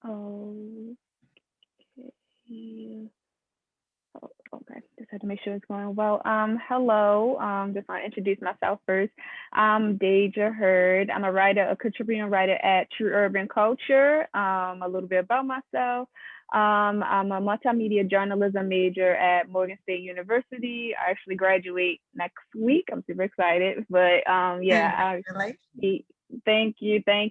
Oh, okay. Oh, okay. Just had to make sure it's going well. Hello. Just want to introduce myself first. I'm Deja Hurd. I'm a writer, a contributing writer at True Urban Culture. A little bit about myself. I'm a multimedia journalism major at Morgan State University. I actually graduate next week. I'm super excited. But yeah, Congratulations. thank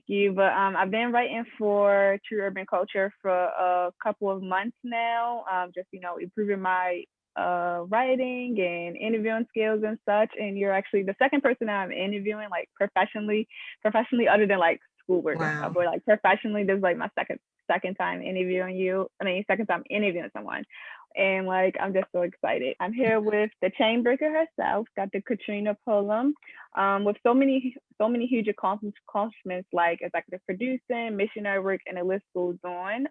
you. But I've been writing for True Urban Culture for a couple of months now. Just improving my writing and interviewing skills and such. And you're actually the second person that I'm interviewing, like professionally, other than like schoolwork and stuff. Wow. But like professionally, this is like my second time interviewing you. I mean, second time interviewing someone. And like, I'm just so excited. I'm here with the chain breaker herself, Dr. Catrina Pullum, with so many huge accomplishments like executive producing, missionary work, and the list goes on.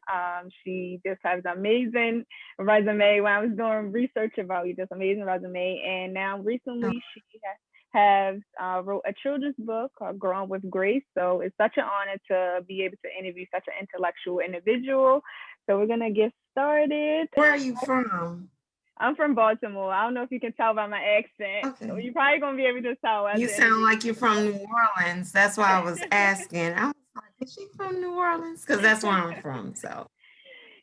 She just has an amazing resume. When I was doing research about you, just amazing resume. And now recently she has wrote a children's book called Growing with Grace. So it's such an honor to be able to interview such an intellectual individual. So we're gonna get started. Where are you from? I'm from Baltimore. I don't know if you can tell by my accent. Okay. You're probably gonna be able to tell as You the sound interview like you're from New Orleans. That's why I was asking. I was like, is she from New Orleans? Because that's where I'm from. So,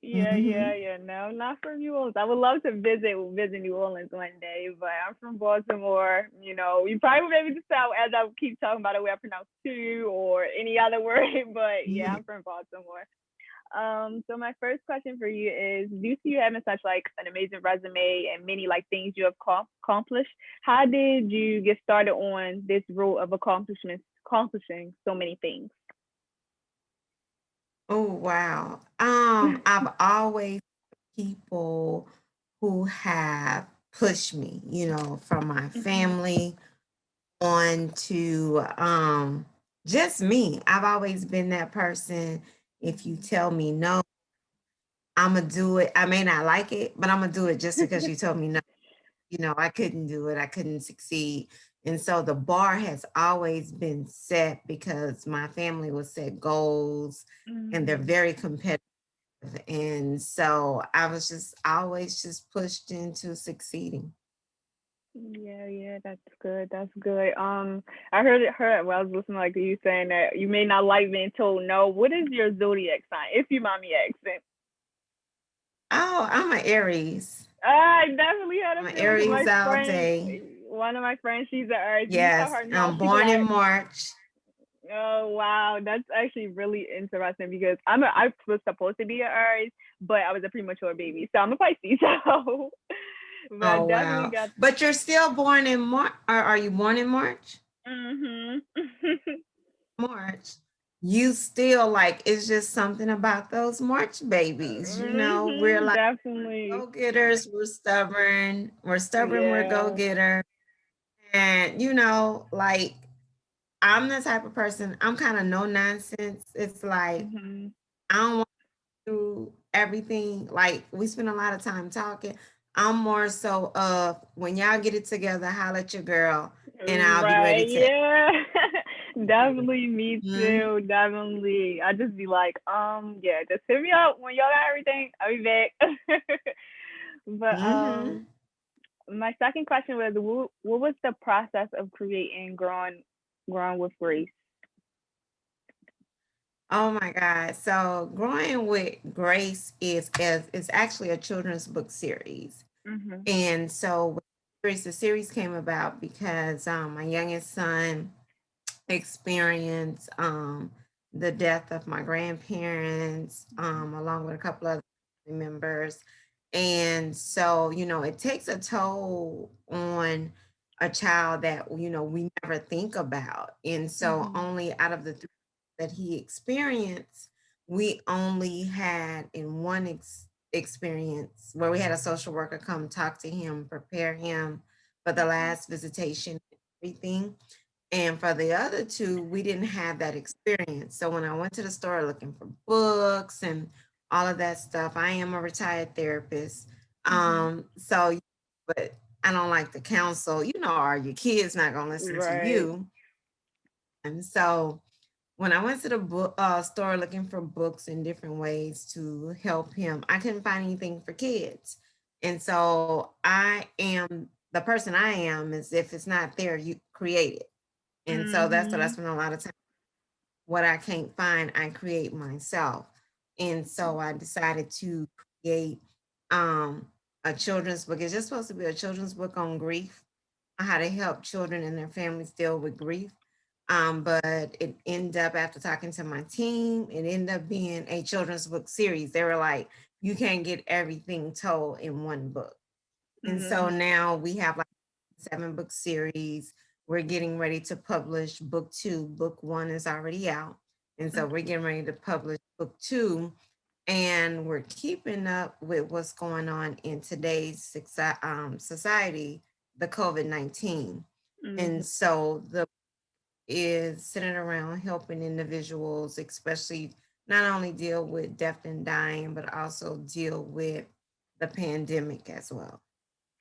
hmm Yeah. No, I'm not from New Orleans. I would love to visit New Orleans one day, but I'm from Baltimore. You probably would be able to tell as I keep talking about the way I pronounce "to" or any other word. But yeah, I'm from Baltimore. So my first question for you is: due to you having such like an amazing resume and many like things you have accomplished, how did you get started on this road of accomplishing so many things? Oh, wow. I've always people who have pushed me, from my Mhm. family on to just me. I've always been that person. If you tell me no, I'm gonna do it. I may not like it, but I'm gonna do it just because you told me no. I couldn't do it. I couldn't succeed. And so the bar has always been set because my family will set goals and they're Mhm. very competitive. And so I was just always just pushed into succeeding. Yeah, that's good. That's good. I heard while I was listening like you saying that you may not like being told no. What is your zodiac sign, if you mind me asking? Oh, I'm an Aries. I definitely had I'm a an feeling because my Aries all friend, day. one of my friends, she's an Earth. You tell Yes, her no, I'm she'd be born in like, March. "Oh wow, that's actually really interesting because I was supposed to be an Earth, but I was a premature baby, so I'm a Pisces. So, but I Oh, definitely wow. got But you're still born in March. Are you born in March? mhm. March. You still like, it's just something about those March babies. We're like Definitely. go getters. We're stubborn. We're stubborn. We're go Yeah. getter. And, like, I'm the type of person, I'm kind of no nonsense. It's like, Mhm. I don't want to do everything. Like, we spend a lot of time talking. I'm more so of when y'all get it together, holler at your girl, and I'll be ready Right. to Yeah. execute. Definitely me Mhm. too. Definitely. I just be like, yeah, just hit me up when y'all got everything. I'll be back. But Mhm. my second question was, what was the process of creating growing with Grace? Oh my God. So Growing with Grace is actually a children's book series. Mhm. And so the series came about because my youngest son experienced the death of my grandparents, along with a couple other family members. And so, it takes a toll on a child that, we never think about. And so, Mhm. only out of the three that he experienced, we only had in one experience where we had a social worker come talk to him, prepare him for the Mhm. last visitation, everything. And for the other two, we didn't have that experience. So when I went to the store looking for books and all of that stuff, I am a retired therapist. Mhm. So, but I don't like to counsel, or your kids not gonna listen to Right. you. And so when I went to the book store looking for books in different ways to help him, I couldn't find anything for kids. And so I am the person I am is if it's not there, you create it. And so that's what I Mhm. spend a lot of time. What I can't find, I create myself. And so I decided to create um, a children's book. It's just supposed to be a children's book on grief, how to help children and their families deal with grief. But it ended up, after talking to my team, it ended up being a children's book series. They were like, you can't get everything told in one book. And so Mhm. now we have like 7 book series. We're getting ready to publish book 2. Book 1 is already out. And so we're getting ready to publish book 2. And we're keeping up with what's going on in today's society, the COVID-19. Mhm. And so the is centered around helping individuals, especially not only deal with death and dying, but also deal with the pandemic as well.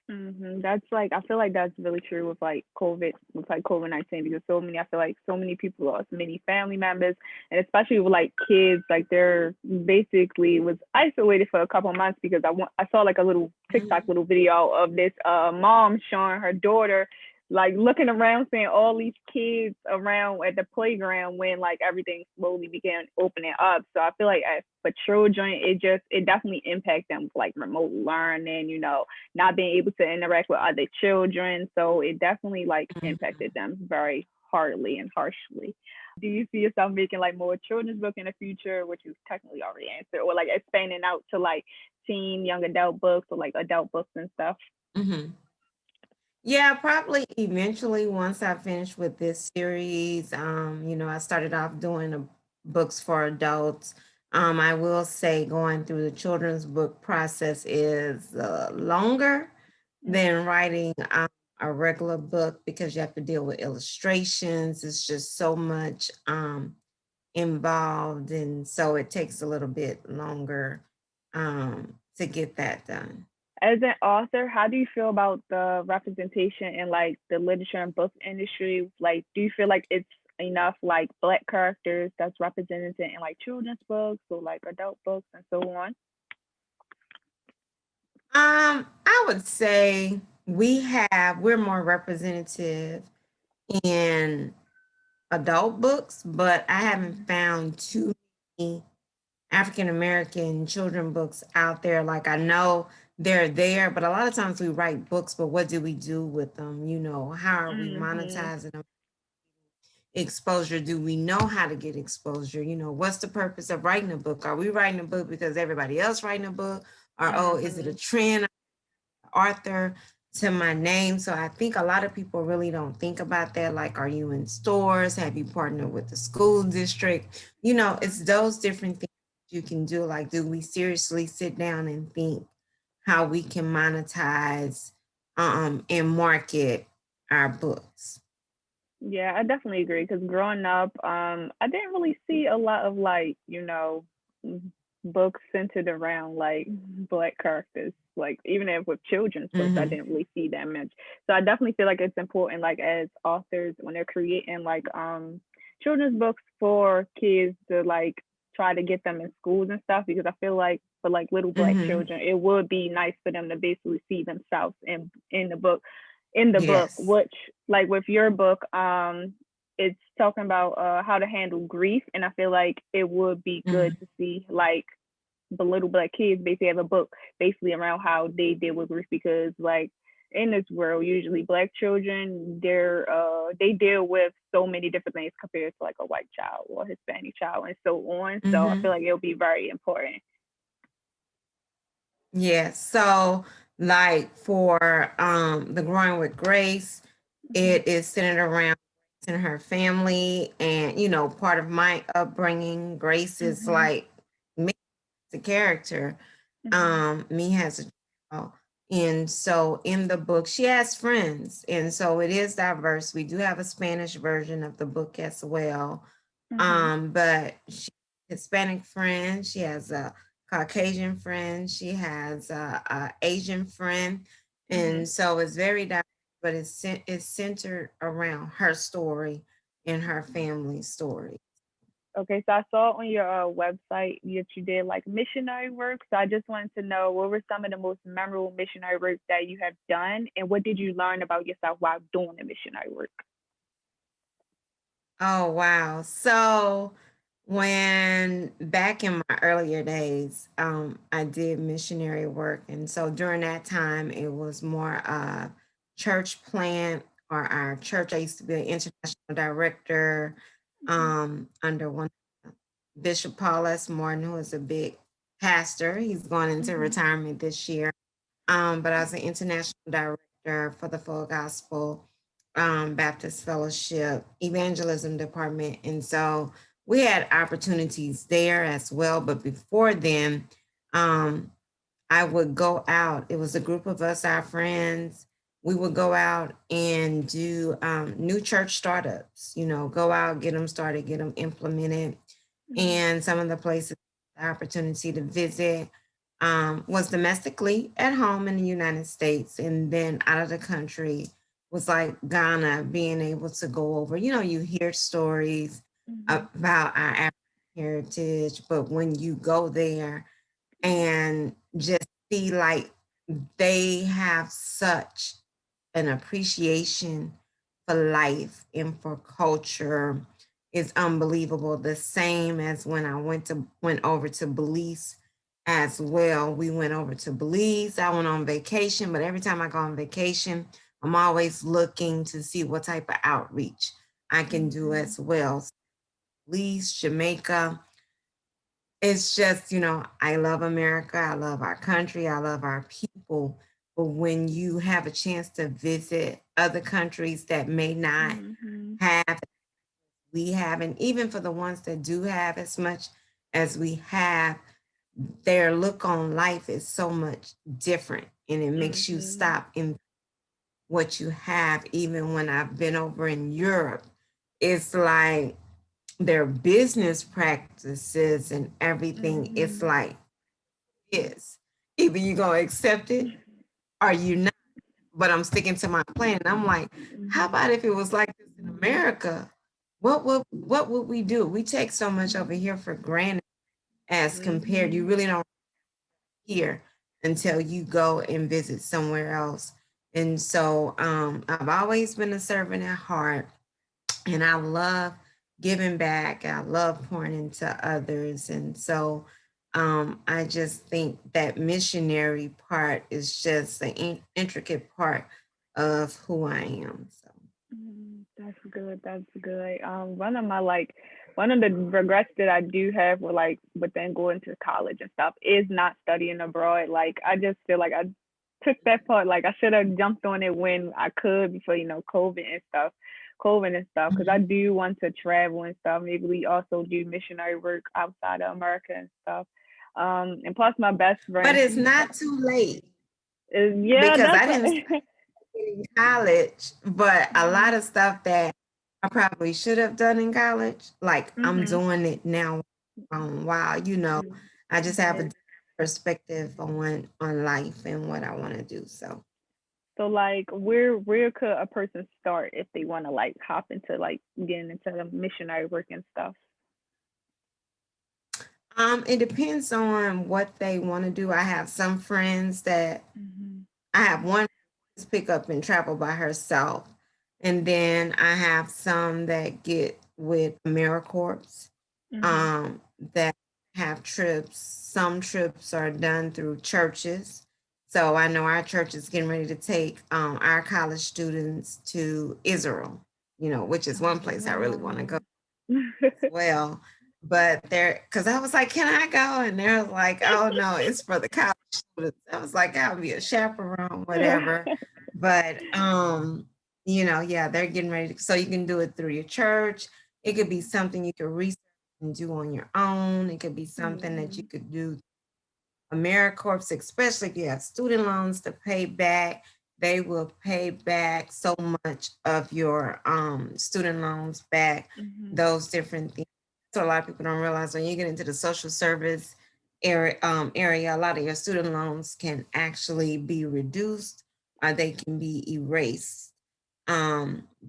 That's like I feel like that's really true with like COVID, with like COVID-19 because so many I feel like so many people lost many family members and especially with like kids like they're basically was isolated for a couple of months because I saw like a little TikTok Mhm. little video of this mom showing her daughter like looking around seeing all these kids around at the playground when like everything slowly began opening up. So I feel like for children it definitely impacts them with like remote learning, not being able to interact with other children. So it definitely like Mhm. impacted them very hardly and harshly. Do you see yourself making like more children's book in the future, which you technically already answered, or like expanding out to like teen, young adult books or like adult books and stuff? Mhm. Yeah, probably eventually once I finish with this series. I started off doing books for adults. I will say going through the children's book process is longer than writing a regular book because you have to deal with illustrations. It's just so much involved, and so it takes a little bit longer to get that done. As an author, how do you feel about the representation in like the literature and book industry? Like, do you feel like it's enough like black characters that's represented in like children's books or like adult books and so on? I would say we're more representative in adult books, but I haven't found too many African American children books out there. Like I know they're there, but a lot of times we write books, but what do we do with them? How are we Mm-hmm. monetizing them? Exposure, do we know how to get exposure? What's the purpose of writing a book? Are we writing a book because everybody else writing a book? Or oh, is it a Mm-hmm. trend? Author to my name. So I think a lot of people really don't think about that. Like, are you in stores? Have you partnered with the school district? It's those different things you can do. Like, do we seriously sit down and think how we can monetize and market our books? Yeah, I definitely agree. Because growing up, I didn't really see a lot of like, books centered around like black characters. Like even if with children's books, I Hmm. didn't really see that much. So I definitely feel like it's important, like as authors when they're creating like children's books for kids to like try to get them in schools and stuff. Because I feel like for like little black Hmm. children, it would be nice for them to basically see themselves in the book, Yes. which like with your book, it's talking about how to handle grief, and I feel like it would be good Hmm. to see like the little black kids basically have a book basically around how they deal with grief because like in this world usually black children they deal with so many different things compared to like a white child or Hispanic child and so on. So I feel Hmm. like it'll be very important. Yes. So like for the Growing with Grace, Mhm. it is centered around Grace and her family. And part of my upbringing, Grace is Mhm. like me as a character. Mhm. Me as a child. And so in the book, she has friends. And so it is diverse. We do have a Spanish version of the book as well. Mhm. But she Hispanic friend, she has a Caucasian friend, she has a Asian friend, Mhm. and so it's very diverse, but it's centered around her story and her family story. Okay, so I saw on your website that you did like missionary work. So I just wanted to know what were some of the most memorable missionary work that you have done, and what did you learn about yourself while doing the missionary work? Oh, wow. So when back in my earlier days, I did missionary work. And so during that time, it was more church plant or our church. I used to be an international director Mhm, under one Bishop Paul S. Morton, who is a big pastor. He's going into mhm, retirement this year. But I was an international director for the Full Gospel Baptist Fellowship Evangelism Department. And so we had opportunities there as well. But before then, um, I would go out. It was a group of us, our friends. We would go out and do new church startups, go out, get them started, get them implemented. mhm, And some of the places, the opportunity to visit was domestically at home in the United States, and then out of the country was like Ghana, being able to go over, you hear stories mhm, about our African heritage, but when you go there and just see like they have such an appreciation for life and for culture is unbelievable. The same as when I went over to Belize as well. We went over to Belize. I went on vacation, but every time I go on vacation, I'm always looking to see what type of outreach I can do mhm, as well. Belize, Jamaica, it's just, I love America. I love our country. I love our people. But when you have a chance to visit other countries that may not mhm, have, we have, and even for the ones that do have as much as we have, their look on life is so much different. And it makes you mhm, stop in what you have. Even when I've been over in Europe, it's like their business practices and everything. It's mhm, like, is. Either you gonna accept it or you not. But I'm sticking to my plan. And I'm like, how mhm, about if it was like this in America? What would we do? We take so much over here for granted as compared. You mhm. really don't hear until you go and visit somewhere else. And so I've always been a servant at heart, and I love giving back. I love pouring into others. And so I just think that missionary part is just the intricate part of who I am. So, That's good. That's good. One of my like, one of the regrets that I do have with like within going to college and stuff is not studying abroad. Like I just feel like I took that part. Like I should have jumped on it when I could before COVID and stuff. Because I mhm. do want to travel and stuff. Maybe we also do missionary work outside of America and stuff. And plus my best But friend, it's she's not too late yeah, because that's I didn't what. start in college, but a lot Mhm. of stuff that I probably should have done in college, like I'm Mhm. doing it now. Wow, I just have a Mhm. different perspective on life and what I want to do. So, So like where could a person start if they want to like hop into like getting into the missionary work and stuff? it depends on what they want to do. I have some friends that Mhm. I have one who's pick up and travel by herself, and then I have some that get with AmeriCorps, Mhm. um, that have trips. Some trips are done through churches. So I know our church is getting ready to take our college students to Israel, which is one Oh place I really want to go wow. as well. But because I was like, can I go? And they're like, oh no, it's for the college students. I was like, I'll be a chaperone, whatever. But yeah, they're getting ready so you can do it through your church. It could be something you could research and do on your own. It could be something that you Mhm. could do AmeriCorps, especially if you have student loans to pay back. They will pay back so much of your student loans back, Mhm. those different things. So a lot of people don't realize when you get into the social service area, a lot of your student loans can actually be reduced or they can be erased,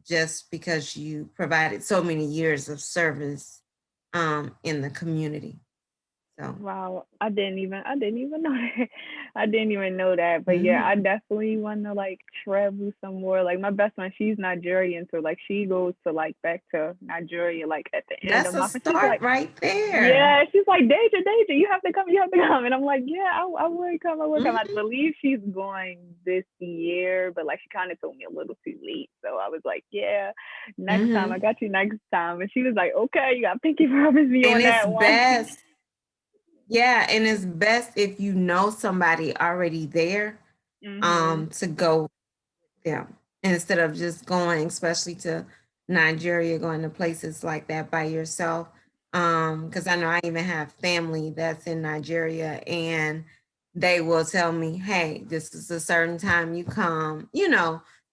just because you provided so many years of service in the community. So Wow, I didn't even know that. I didn't even know that. But yeah, mhm. I definitely want to like travel some more. Like my best friend, she's Nigerian, so like she goes to like back to Nigeria like at the end of the That's a month, and she's start like, right there. yeah, she's like, Deja, you have to come. And I'm like, yeah, I would come, I would come. I Mhm. believe she's going this year, but like she kind of told me a little too late. So I was like, yeah, next time, I Mhm. got you next time. And she was like, okay, you got pinky promise me And on it's that one. best, yeah, and it's best if you know somebody already there, Mhm. to go with them instead of just going, especially to Nigeria, going to places like that by yourself. Because I know I even have family that's in Nigeria, and they will tell me, "Hey, this is a certain time you come."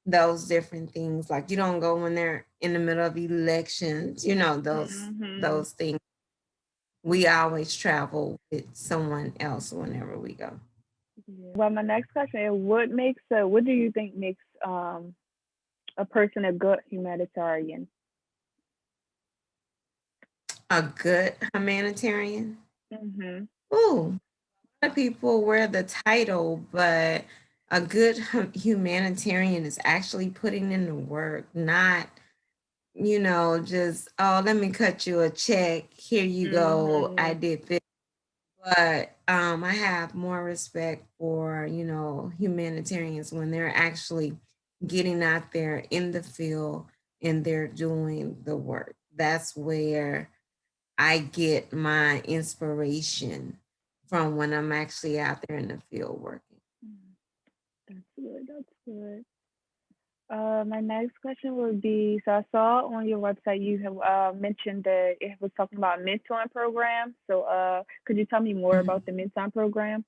Those different things. Like you don't go when they're in the middle of elections. Those Mhm. those things. We always travel with someone else whenever we go. Yeah. Well, my next question is, what do you think makes a person a good humanitarian? A good humanitarian. Mhm. Ooh, a lot of people wear the title, but a good humanitarian is actually putting in the work, not, just, oh, let me cut you a check. Here you go. I Mhm. did this. But I have more respect for, humanitarians when they're actually getting out there in the field and they're doing the work. That's where I get my inspiration from when I'm actually out there in the field working. Mm, that's good. That's good. My next question would be, so I saw on your website you have mentioned that it was talking about mentoring program. So could you tell me more Mhm. about the mentoring program?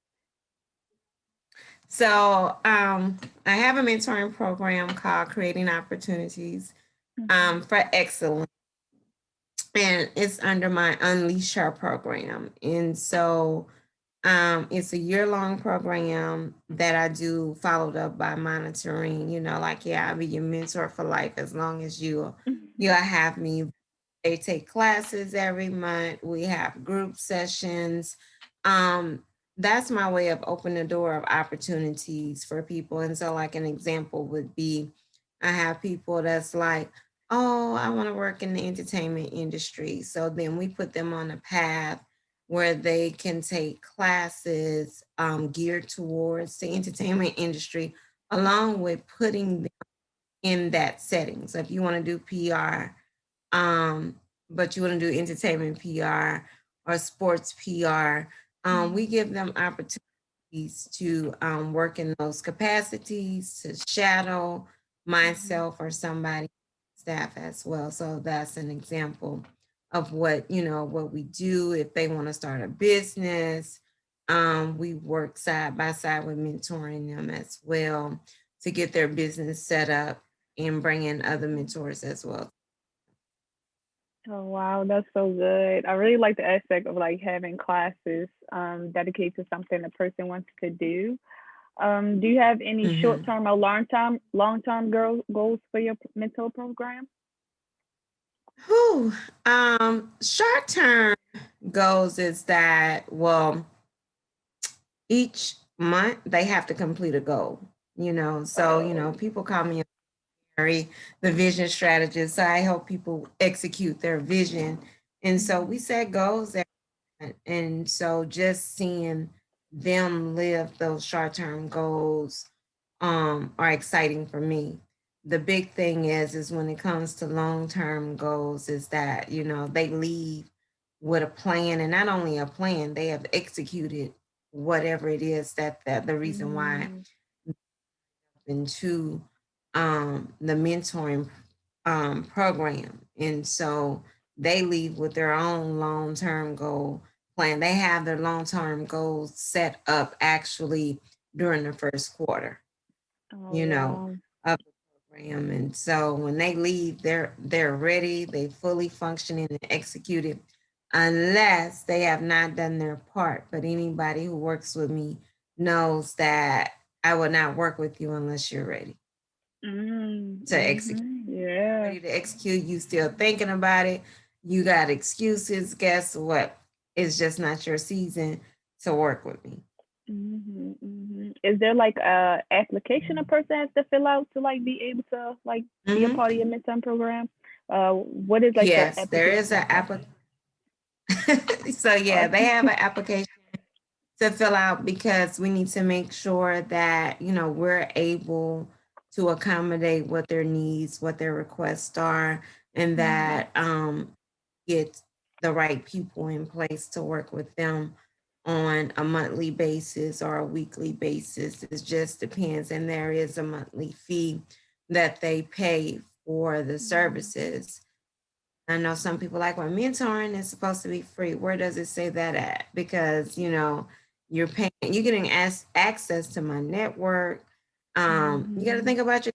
So I have a mentoring program called Creating Opportunities Mhm. for Excellence, and it's under my Unleash Her program. And so it's a year-long program that I do, followed up by monitoring, like, yeah, I'll be your mentor for life as long as you'll have me. They take classes every month. We have group sessions. That's my way of opening the door of opportunities for people. And so, like, an example would be I have people that's like, oh, I want to work in the entertainment industry. So then we put them on a path where they can take classes geared towards the entertainment industry, along with putting them in that setting. So if you want to do PR, but you want to do entertainment PR or sports PR, we Mhm. give them opportunities to work in those capacities, to shadow Mhm. myself or somebody staff as well. So that's an example of what we do. If they want to start a business, we work side by side with mentoring them as well to get their business set up and bring in other mentors as well. Oh wow, that's so good. I really like the aspect of like having classes dedicated to something the person wants to do. Do you have any short Mhm. term or long term goals for your mentor program? Whew. Short term goals is that, well, each month they have to complete a goal. So Oh. people call me the vision strategist. So I help people execute their vision, and so we Mhm. set goals. And so just seeing them live those short-term goals are exciting for me. The big thing is when it comes to long-term goals is that, they leave with a plan, and not only a plan, they have executed whatever it is that the reason why Mm. into the mentoring program. And so they leave with their own long term goal plan. They have their long term goals set up actually during the first quarter, Oh you know, wow. of the program. And so when they leave, they're ready, they fully functioning and executed, unless they have not done their part. But anybody who works with me knows that I will not work with you unless you're ready Mm. to execute. Mhm. Yeah. Ready to execute, you still thinking about it, you got excuses, guess what? It's just not your season to work with me. Is there like a application a person has to fill out to like be able to like be a Mm-hmm. part of your midterm program? What is like the Yes, there application is an process? So yeah, Or they have an application to fill out because we need to make sure that, we're able to accommodate what their needs, what their requests are, and Mhm. that get the right people in place to work with them on a monthly basis or a weekly basis. It just depends. And there is a monthly fee that they pay for the Mhm. services. I know some people like, well, mentoring is supposed to be free. Where does it say that at? Because, you're paying, you're getting access to my network. You got to Mhm. think about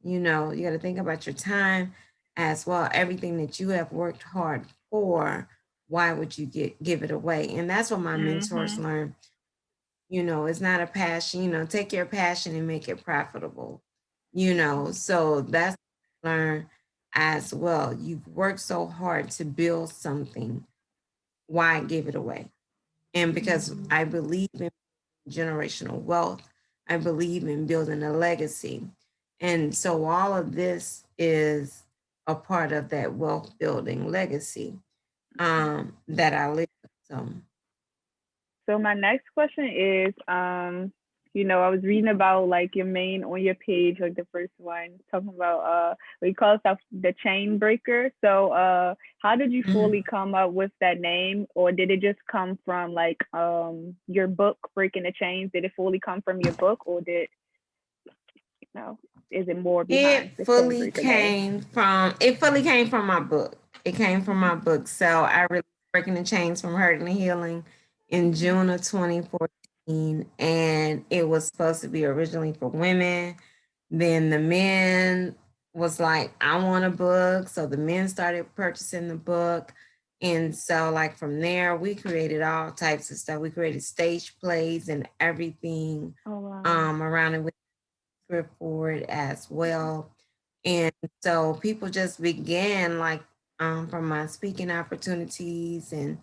you got to think about your time as well. Everything that you have worked hard for, why would you give it away? And that's what my mentors Mhm. learned. It's not a passion, take your passion and make it profitable, so that's what I learned as well. You've worked so hard to build something, why give it away? And because Mhm. I believe in generational wealth, I believe in building a legacy. And so all of this is a part of that wealth building legacy that I live. So So my next question is, I was reading about like your main on your page, like the first one, talking about we call stuff the chain breaker. So how did you mhm. fully come up with that name, or did it just come from like your book Breaking the Chains? Did it fully come from your book, or did you know is it more behind the chain breaker name? It fully came from my book. It came from Mhm. my book. So I released Breaking the Chains from Hurting and Healing in Mhm. June of 2014. And it was supposed to be originally for women. Then the men was like, I want a book. So the men started purchasing the book. And so like from there, we created all types of stuff. We created stage plays and everything Oh wow. around it, script for it as well. And so people just began like from my speaking opportunities and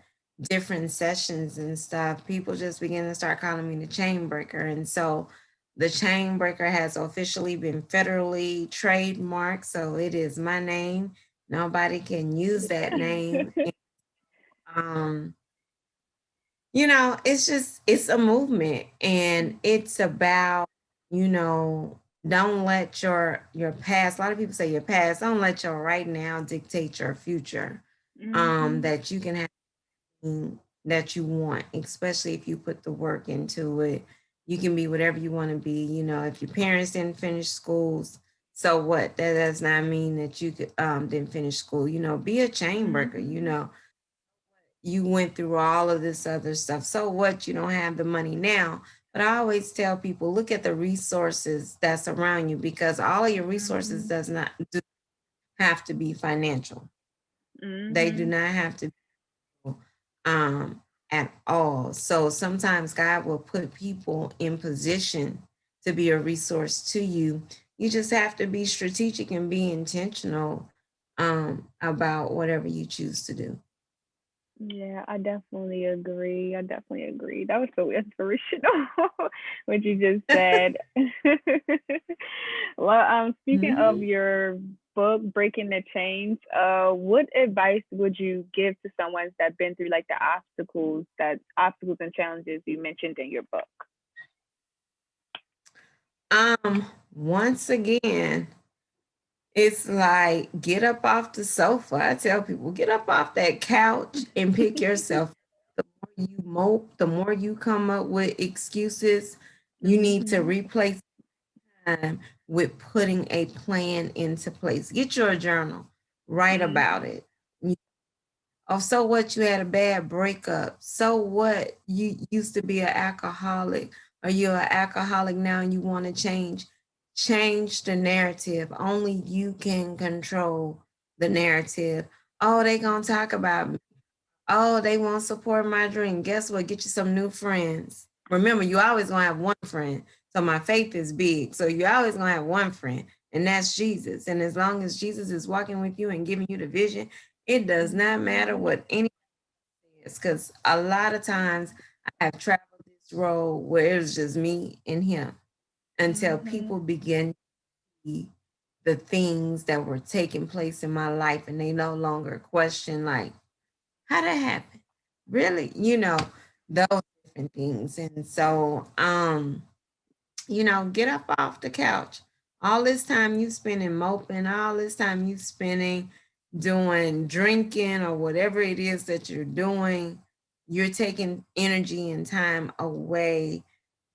different sessions and stuff, people just began to start calling me the chain breaker. And so the chain breaker has officially been federally trademarked. So it is my name. Nobody can use that name. Um, it's a movement and it's about, don't let your past, a lot of people say your past, don't let your right now dictate your future. Mhm. That you can have that you want, especially if you put the work into it. You can be whatever you want to be. If your parents didn't finish schools, so what? That does not mean that you could didn't finish school. Be a chain breaker. Mhm. You went through all of this other stuff. So what? You don't have the money now. But I always tell people, look at the resources that's around you because all of your resources Mhm. does not do have to be financial. They do Mhm. not have to be at all. So sometimes God will put people in position to be a resource to you. You just have to be strategic and be intentional about whatever you choose to do. Yeah, I definitely agree. I definitely agree. That was so inspirational what you just said. Well, speaking of Mhm. your book, Breaking the Chains, what advice would you give to someone that's been through like the obstacles and challenges you mentioned in your book? Once again, it's like get up off the sofa. I tell people, get up off that couch and pick yourself. The more you mope, the more you come up with excuses. You need to Mhm. replace time with putting a plan into place. Get your journal, write about Mhm. it. Oh, so what? You had a bad breakup. So what? You used to be an alcoholic, or you're an alcoholic now and you want to change. Change the narrative. Only you can control the narrative. Oh, they gonna talk about me. Oh, they won't support my dream. Guess what? Get you some new friends. Remember, you always gonna have one friend. So my faith is big. So you always gonna have one friend. and that's Jesus. And as long as Jesus is walking with you and giving you the vision, it does not matter Mhm. what any is, because a lot of times I have traveled this road where it's just me and him until Mhm. people begin to see the things that were taking place in my life and they no longer question, like, how that happen? Really? Those different things. And so, get up off the couch. All this time you spending moping, all this time you spending doing drinking or whatever it is that you're doing, you're taking energy and time away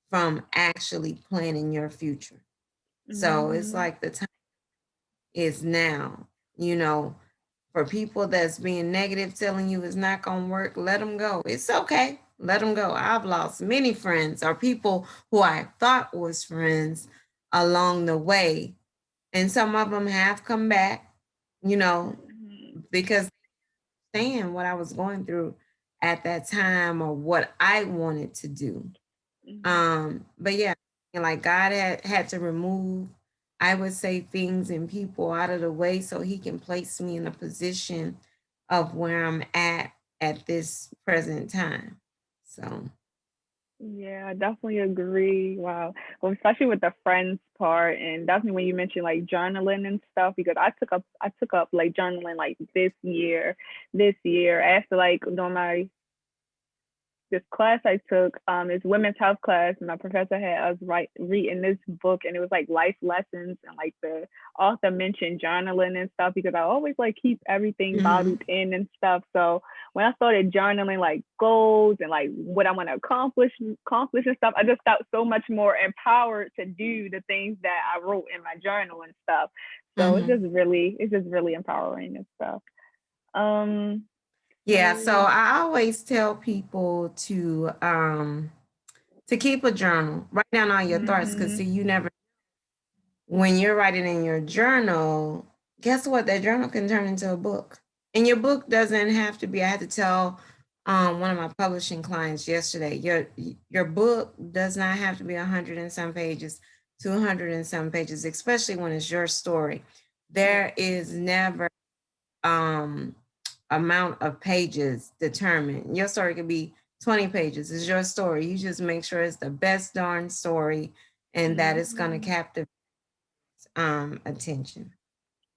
from actually planning your future. So it's Mhm. like the time is now, you know, for people that's being negative, telling you it's not going to work, let them go. It's okay. Let them go. I've lost many friends or people who I thought was friends along the way. And some of them have come back, you know, Mhm. because they understand what I was going through at that time or what I wanted to do. Mhm. But yeah, like God had to remove, I would say, things and people out of the way so he can place me in a position of where I'm at this present time. So Yeah, I definitely agree. Wow. Well, especially with the friends part, and definitely when you mentioned like journaling and stuff, because I took up like journaling like this year after like doing my this class I took, is women's health class, and my professor had us reading this book, and it was like life lessons, and like the author mentioned journaling and stuff because I always like keep everything mhm, bottled in and stuff. So when I started journaling like goals and like what I want to accomplish and stuff, I just felt so much more empowered to do the things that I wrote in my journal and stuff. So mhm. it's just really empowering and stuff. Um, Yeah, so so I always tell people to keep a journal. Write down all your thoughts because mhm, see, you never, when you're writing in your journal, guess what? That journal can turn into a book. And your book doesn't have to be, I had to tell one of my publishing clients yesterday, your book does not have to be 100 and some pages, 200 and some pages, especially when it's your story. yeah. There is never um amount of pages determined. Your story could be 20 pages. It's your story. You just make sure it's the best darn story and that it's going to Mhm. captivate attention.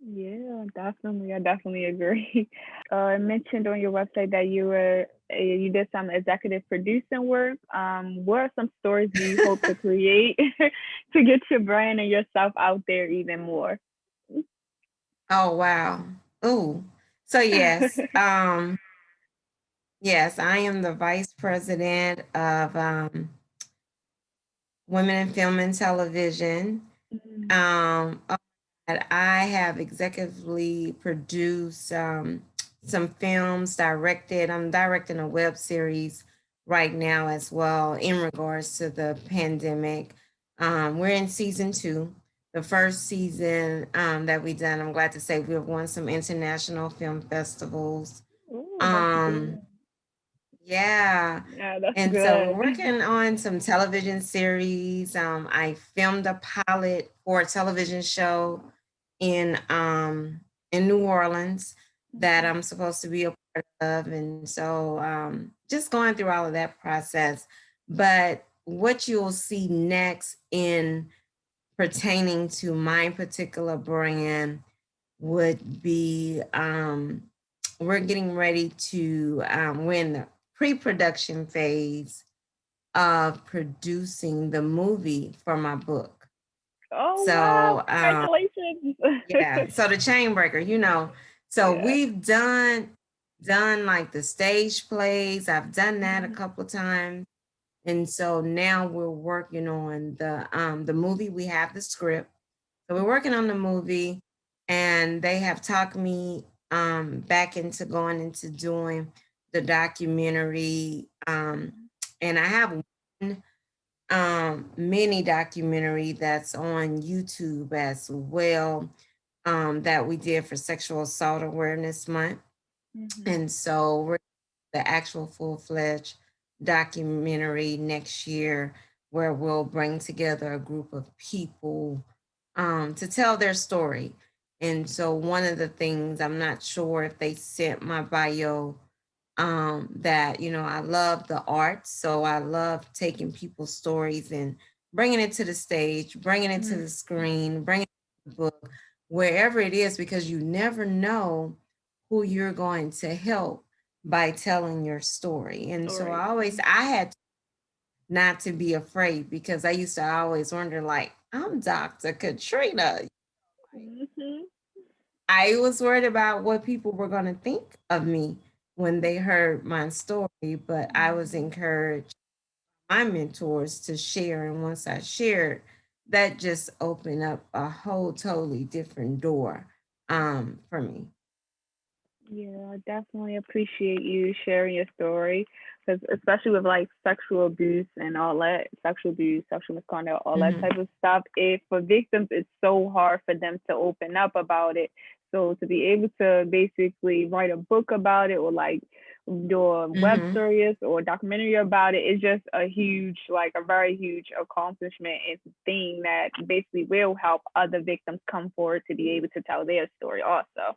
Yeah, definitely. I definitely agree. I mentioned on your website that you did some executive producing work. What are some stories do you hope to create to get your brand and yourself out there even more? Oh wow. Ooh. So yes, I am the vice president of Women in Film and Television. Mhm. Um that I have executively produced some films, directed. I'm directing a web series right now as well in regards to the pandemic. We're in season two. The first season that we done, I'm glad to say we have won some international film festivals. Oh, that's Um, good. yeah. Yeah, that's And so we're good. working on some television series. I filmed a pilot for a television show in New Orleans that Mhm. I'm supposed to be a part of. And so just going through all of that process. But what you'll see next in pertaining to my particular brand would be we're getting ready to we're in the pre-production phase of producing the movie for my book. Oh wow! So Congratulations. yeah, so the chain breaker, so Yeah. we've done like the stage plays. I've done that a Mhm. couple of times. And so now we're working on the movie. We have the script. So we're working on the movie, and they have talked me back into going into doing the documentary. And I have one mini documentary that's on YouTube as well, that we did for Sexual Assault Awareness Month. Mhm. And so we're the actual full-fledged documentary next year where we'll bring together a group of people to tell their story. And so one of the things, I'm not sure if they sent my bio, that, I love the arts. So I love taking people's stories and bringing it to the stage, bringing it to the screen, bringing it to the book, wherever it is, because you never know who you're going to help by telling your story. And so Right. I had not to be afraid, because I used to always wonder, like, I'm Dr. Catrina. Mm-hmm. I was worried about what people were going to think of me when they heard my story, but I was encouraged by my mentors to share. And once I shared, that just opened up a whole totally different door, for me. Yeah, I definitely appreciate you sharing your story because, especially with like sexual abuse and all that, sexual abuse, sexual misconduct, all that Hmm. type of stuff, if for victims, it's so hard for them to open up about it. So to be able to basically write a book about it or like do a web Hmm. series or documentary about it is just a huge, like a very huge accomplishment and thing that basically will help other victims come forward to be able to tell their story also.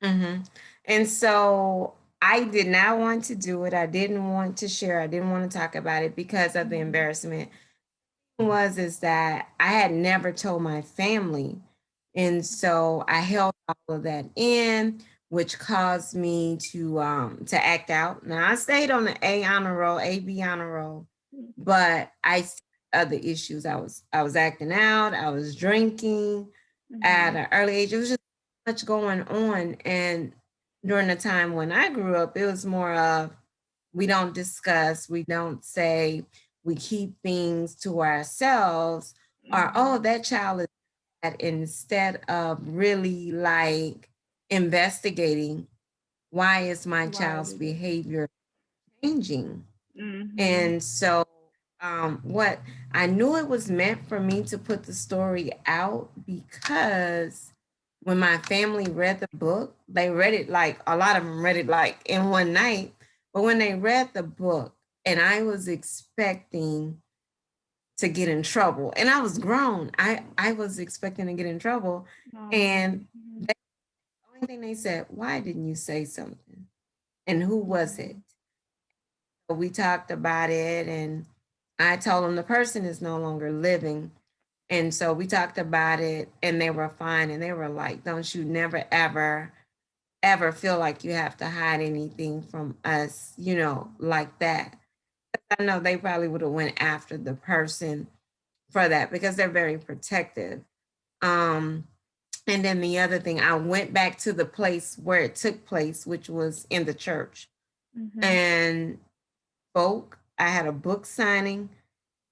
Hmm. And so I did not want to do it. I didn't want to share. I didn't want to talk about it because of the Mm-hmm. embarrassment. Was is that I had never told my family. And so I held all of that in, which caused me to act out. Now I stayed on the A honor roll, AB honor roll, but I still had other issues. I was acting out, I was drinking at Mm-hmm. an early age. It was just much going on. And during the time when I grew up, it was more of, we don't discuss, we don't say, we keep things to ourselves, or, Mm-hmm. oh, that child is bad, instead of really like investigating, why is my Why child's did it? behavior changing? Mhm. And so, what I knew, it was meant for me to put the story out, because when my family read the book, they read it, like a lot of them read it like in one night. But when they read the book, and I was expecting to get in trouble, and I was grown, I was expecting to get in trouble, and Mhm. the only thing they said, why didn't you say something? And who was it? Mhm. We talked about it, and I told them the person is no longer living. And so we talked about it, and they were fine. And they were like, don't you never, ever, ever feel like you have to hide anything from us, like that. I know they probably would have went after the person for that, because they're very protective. Um, and then the other thing, I went back to the place where it took place, which was in the church, Mhm. and spoke. I had a book signing,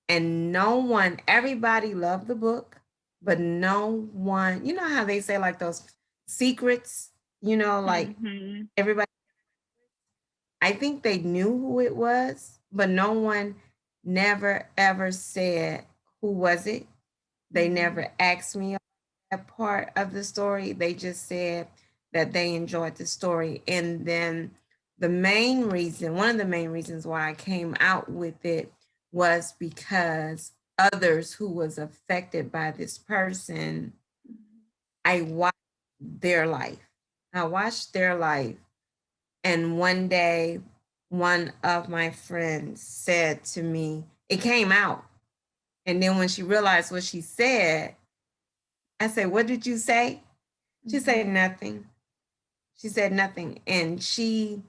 and no one, everybody loved the book, but no one, you know how they say like those secrets, like Mhm. everybody, I think they knew who it was, but no one never ever said who was it. They Mhm. never asked me that part of the story. They just said that they enjoyed the story. And then one of the main reasons why I came out with it was because others who was affected by this person, I watched their life. I watched their life. And one day, one of my friends said to me, it came out. And then when she realized what she said, I said, what did you say? She said Mhm. nothing. She said nothing. And she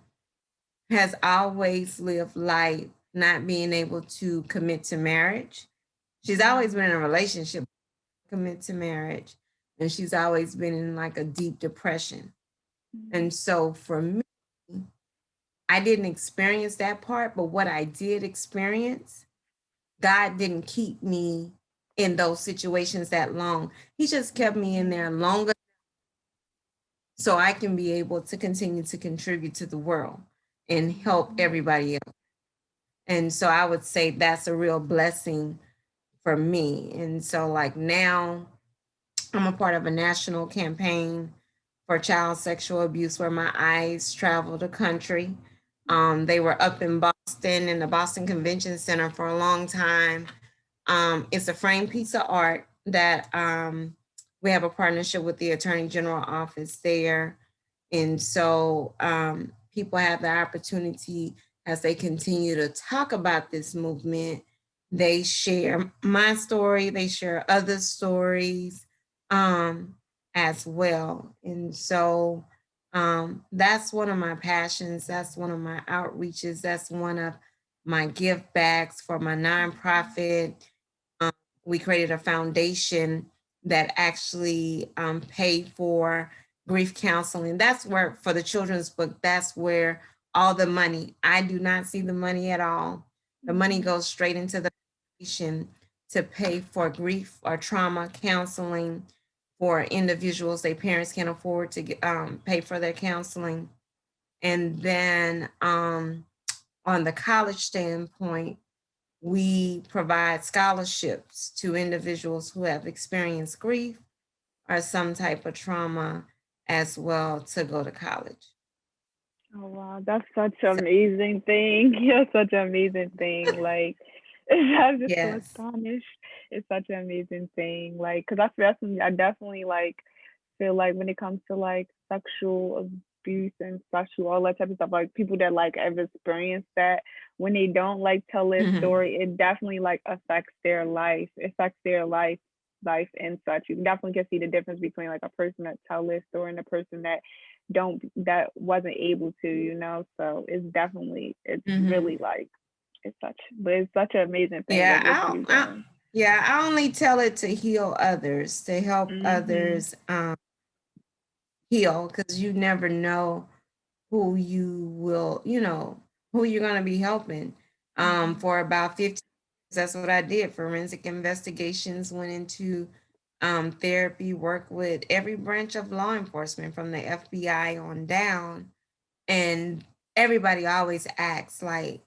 has always lived life not being able to commit to marriage. She's always been in a relationship, commit to marriage. And she's always been in like a deep depression. Mhm. And so for me, I didn't experience that part, but what I did experience, God didn't keep me in those situations that long. He just kept me in Mhm. there longer so I can be able to continue to contribute to the world and help Mhm. everybody else. And so I would say that's a real blessing for me. And so, like, now I'm a part of a national campaign for child sexual abuse where my eyes travel the country. They were up in Boston in the Boston Convention Center for a long time. It's a framed piece of art that we have a partnership with the Attorney General office there. And so people have the opportunity as they continue to talk about this movement. They share my story, they share other stories as well. And so that's one of my passions. That's one of my outreaches. That's one of my gift bags for my nonprofit. We created a foundation that actually paid for grief counseling. That's where, for the children's book, that's where all the money, I do not see the money at all. The money goes straight into the foundation to pay for grief or trauma counseling for individuals their parents can't afford to get, pay for their counseling. And then on the college standpoint, we provide scholarships to individuals who have experienced grief or some type of trauma as well to go to college. Oh wow, that's such an So, amazing thing. Yeah, such an amazing thing. Like, I'm just so yes. astonished. It's such an amazing thing. Like, cause I definitely like feel like when it comes to like sexual abuse and sexual all that type of stuff, like people that like have experienced that, when they don't like tell their Mhm. story, it definitely like affects their life. It affects their life and such. You definitely can see the difference between like a person that tell their story and a person that wasn't able to, So it's Mhm. really like it's such an amazing thing, Yeah, like what you're doing. yeah, I only tell it to heal others, to help Mhm. others heal, because you never know who you will, who you're going to be helping. Mhm. For about 15 years, that's what I did. Forensic investigations, went into therapy, work with every branch of law enforcement from the FBI on down. And everybody always asks, like,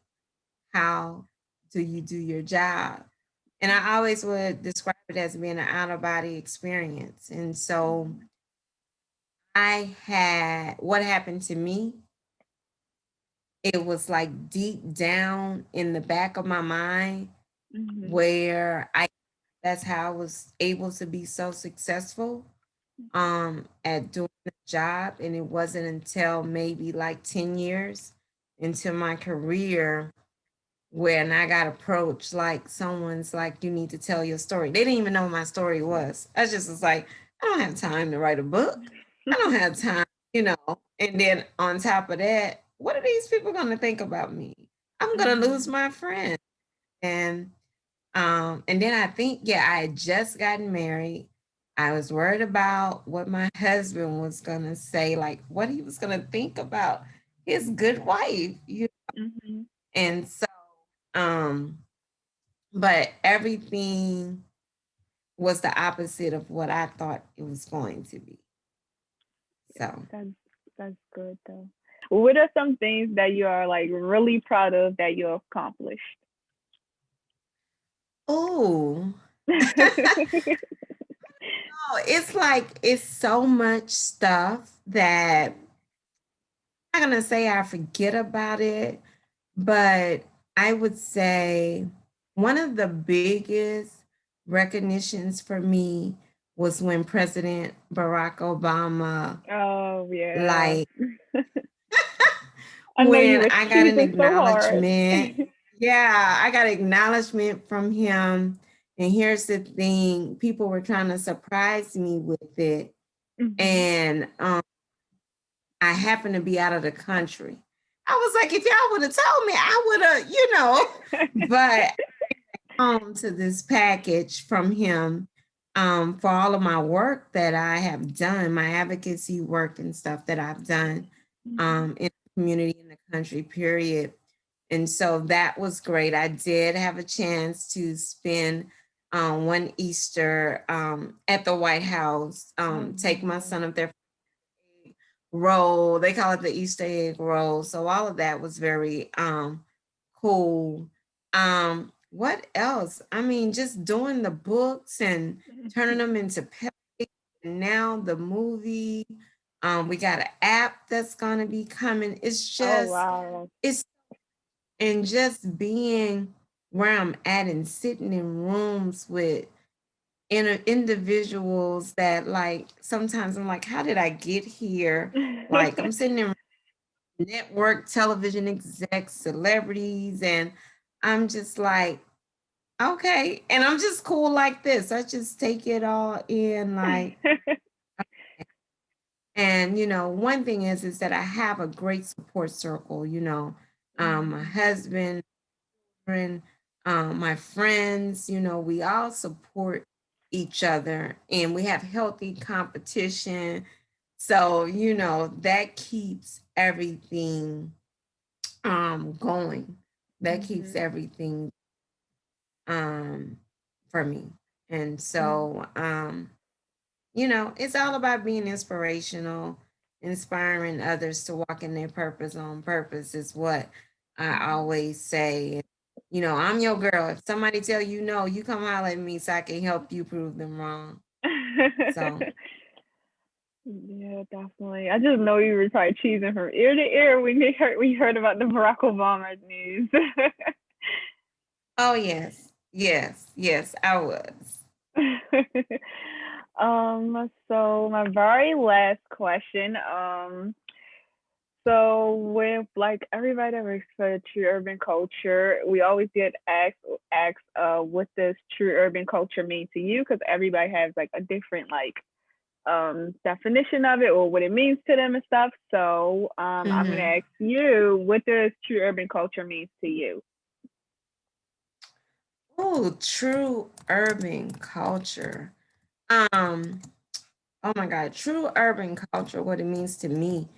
how do you do your job? And I always would describe it as being an out of body experience. And so I had, what happened to me, it was like deep down in the back of my mind Mhm. where that's how I was able to be so successful at doing the job. And it wasn't until maybe like 10 years into my career when I got approached, like someone's like, you need to tell your story. They didn't even know what my story was. I just was like, I don't have time to write a book. I don't have time, you know. And then on top of that, what are these people going to think about me? I'm going to lose Mhm. my friend. And then I think, yeah, I had just gotten married. I was worried about what my husband was going to say, like what he was going to think about his good wife. Mhm. And so, um, but everything was the opposite of what I thought it was going to be. So, That's that's good though. What are some things that you are like really proud of that you accomplished? oh, it's like it's so much stuff that I'm not gonna say I forget about it, but I would say one of the biggest recognitions for me was when President Barack Obama, Oh yeah. like, I know you when was I got an cheesing so hard. acknowledgement. Yeah, I got acknowledgement from him. And here's the thing, people were trying to surprise me with it. Mhm. And I happened to be out of the country. I was like, if y'all would have told me, I would have, but to this package from him for all of my work that I have done, my advocacy work and stuff that I've done Mhm. in the community, in the country, period. And so that was great. I did have a chance to spend one Easter at the White House, Oh take my wow. son up there roll. They call it the Easter egg roll. So all of that was very cool. What else? I mean, just doing the books and turning them into plays. And now the movie. We got an app that's gonna be coming. Oh wow. It's and just being where I'm at and sitting in rooms with individuals that like sometimes I'm like, how did I get here? Like I'm sitting in network television execs, celebrities, and I'm just like, okay. And I'm just cool like this. I just take it all in like, and one thing is that I have a great support circle, my husband, friend, my friends, we all support each other and we have healthy competition. So, that keeps everything going. That keeps everything um for me. And so it's all about being inspirational, inspiring others to walk in their purpose on purpose is what I always say. I'm your girl. If somebody tell you no, you come holler at me so I can help you prove them wrong. So Yeah, definitely. I just know you were probably cheesing from ear to ear when you heard about the Barack Obama news. oh yes, I was. So my very last question, so with like everybody that works for true urban culture, we always get asked, what does true urban culture mean to you? Because everybody has like a different like definition of it or what it means to them and stuff. So I'm gonna ask you, what does true urban culture mean to you? Oh, true urban culture. Um, oh my God, true urban culture, what it means to me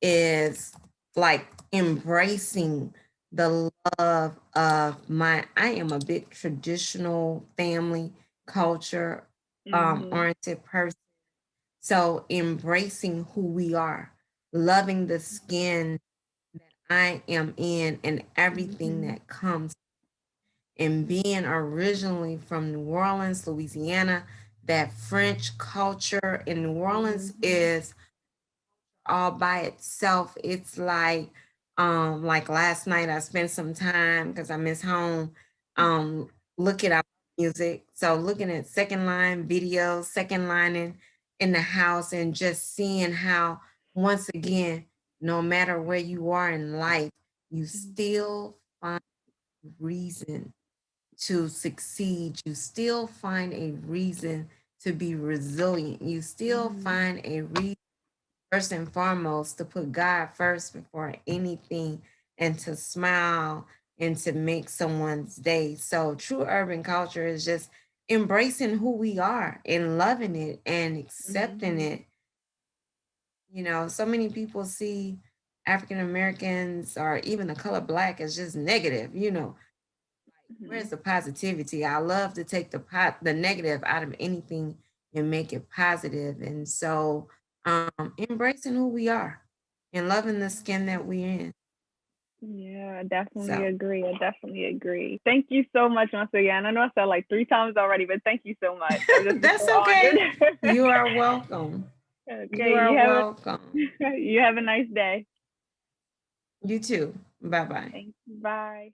is like embracing the love of I am a big traditional family culture oriented person. So embracing who we are, loving the skin that I am in and everything that comes, and being originally from New Orleans, Louisiana, that French culture in New Orleans is all by itself. It's like last night I spent some time because I miss home, looking at music. So looking at second line videos, second lining in the house and just seeing how once again, no matter where you are in life, you still find reason to succeed. You still find a reason to be resilient. You still find a reason, first and foremost, to put God first before anything and to smile and to make someone's day. So, true urban culture is just embracing who we are and loving it and accepting it. So many people see African Americans or even the color black as just negative, where's the positivity? I love to take the negative out of anything and make it positive. And so embracing who we are and loving the skin that we're in. Yeah, I definitely So agree. I definitely agree. Thank you so much once again. I know I said like 3 times already, but thank you so much. I just be that's so okay. honored. You are welcome. You Okay, are you have welcome. you have a nice day. You too. Bye bye. Thanks. Bye.